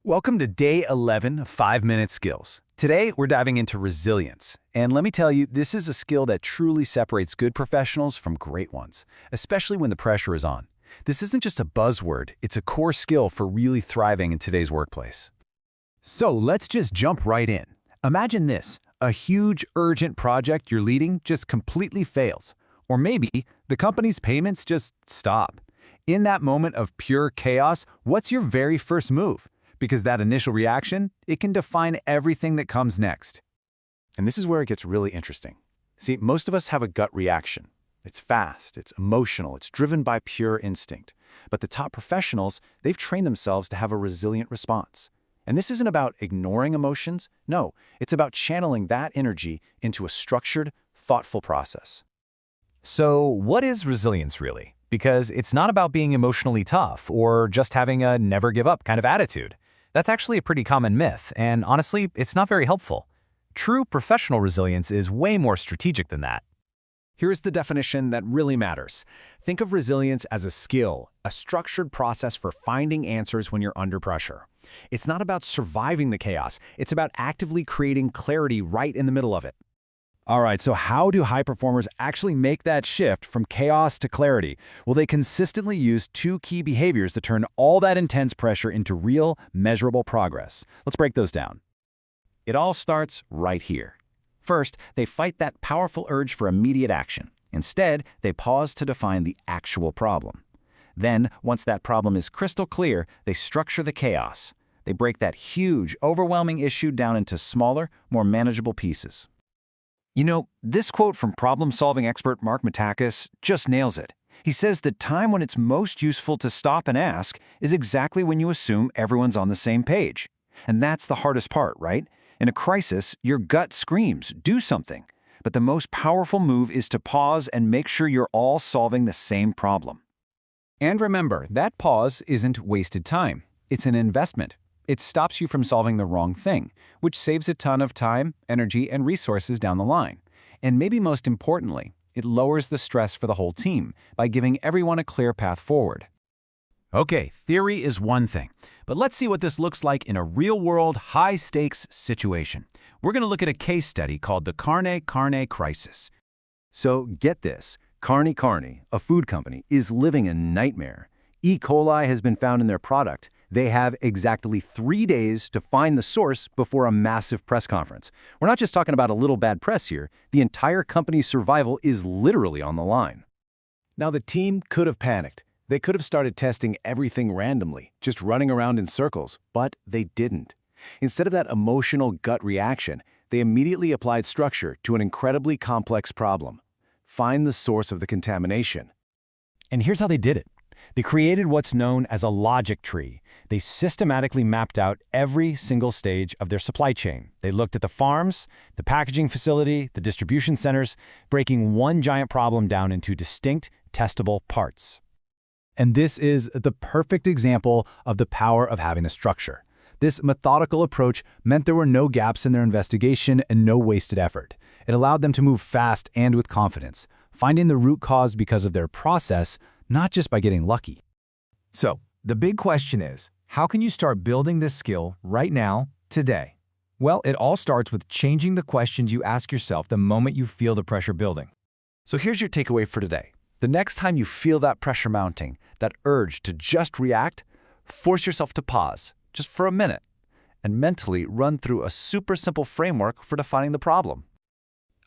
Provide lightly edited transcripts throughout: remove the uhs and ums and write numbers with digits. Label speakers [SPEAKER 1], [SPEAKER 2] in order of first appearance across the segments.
[SPEAKER 1] Welcome to day 11 of 5-Minute Skills. Today, we're diving into resilience. And let me tell you, this is a skill that truly separates good professionals from great ones, especially when the pressure is on. This isn't just a buzzword, it's a core skill for really thriving in today's workplace. So let's just jump right in. Imagine this, a huge, urgent project you're leading just completely fails. Or maybe the company's payments just stop. In that moment of pure chaos, what's your very first move? Because that initial reaction, it can define everything that comes next.
[SPEAKER 2] And this is where it gets really interesting. See, most of us have a gut reaction. It's fast, it's emotional, it's driven by pure instinct. But the top professionals, they've trained themselves to have a resilient response. And this isn't about ignoring emotions. No, it's about channeling that energy into a structured, thoughtful process.
[SPEAKER 3] So what is resilience really? Because it's not about being emotionally tough or just having a never give up kind of attitude. That's actually a pretty common myth, and honestly, it's not very helpful. True professional resilience is way more strategic than that.
[SPEAKER 1] Here's the definition that really matters. Think of resilience as a skill, a structured process for finding answers when you're under pressure. It's not about surviving the chaos, it's about actively creating clarity right in the middle of it. All right, so how do high performers actually make that shift from chaos to clarity? Well, they consistently use two key behaviors to turn all that intense pressure into real, measurable progress. Let's break those down. It all starts right here. First, they fight that powerful urge for immediate action. Instead, they pause to define the actual problem. Then, once that problem is crystal clear, they structure the chaos. They break that huge, overwhelming issue down into smaller, more manageable pieces. You know, this quote from problem-solving expert Mark Matakis just nails it. He says the time when it's most useful to stop and ask is exactly when you assume everyone's on the same page. And that's the hardest part, right? In a crisis, your gut screams, do something. But the most powerful move is to pause and make sure you're all solving the same problem. And remember, that pause isn't wasted time. It's an investment. It stops you from solving the wrong thing, which saves a ton of time, energy, and resources down the line. And maybe most importantly, it lowers the stress for the whole team by giving everyone a clear path forward. Okay, theory is one thing, but let's see what this looks like in a real-world, high-stakes situation. We're going to look at a case study called the Carne crisis.
[SPEAKER 2] So get this, Carne, a food company, is living a nightmare. E. coli has been found in their product. They have exactly 3 days to find the source before a massive press conference. We're not just talking about a little bad press here. The entire company's survival is literally on the line.
[SPEAKER 1] Now, the team could have panicked. They could have started testing everything randomly, just running around in circles, but they didn't. Instead of that emotional gut reaction, they immediately applied structure to an incredibly complex problem. Find the source of the contamination.
[SPEAKER 3] And here's how they did it. They created what's known as a logic tree. They systematically mapped out every single stage of their supply chain. They looked at the farms, the packaging facility, the distribution centers, breaking one giant problem down into distinct, testable parts. And this is the perfect example of the power of having a structure. This methodical approach meant there were no gaps in their investigation and no wasted effort. It allowed them to move fast and with confidence, finding the root cause because of their process, not just by getting lucky.
[SPEAKER 4] So, the big question is, how can you start building this skill right now, today? Well, it all starts with changing the questions you ask yourself the moment you feel the pressure building.
[SPEAKER 1] So here's your takeaway for today. The next time you feel that pressure mounting, that urge to just react, force yourself to pause, just for a minute, and mentally run through a super simple framework for defining the problem.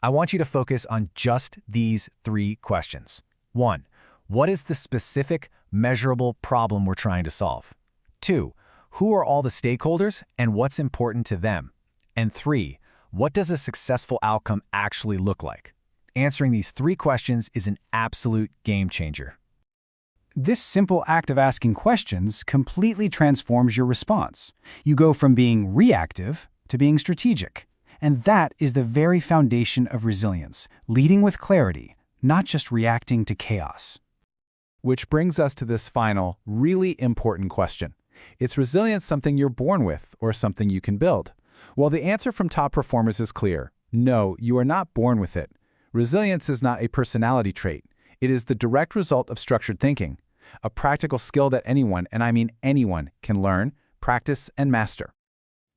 [SPEAKER 3] I want you to focus on just these 3 questions. 1. What is the specific, measurable problem we're trying to solve? 2. Who are all the stakeholders and what's important to them? And 3. What does a successful outcome actually look like? Answering these 3 questions is an absolute game changer. This simple act of asking questions completely transforms your response. You go from being reactive to being strategic. And that is the very foundation of resilience, leading with clarity, not just reacting to chaos.
[SPEAKER 1] Which brings us to this final, really important question. Is resilience something you're born with or something you can build? Well, the answer from top performers is clear. No, you are not born with it. Resilience is not a personality trait. It is the direct result of structured thinking, a practical skill that anyone, and I mean anyone, can learn,
[SPEAKER 2] practice and master.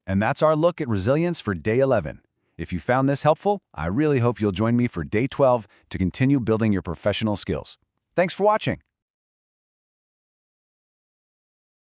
[SPEAKER 2] And that's our look at resilience for day 11. If you found this helpful, I really hope you'll join me for day 12 to continue building your professional skills. Thanks for watching.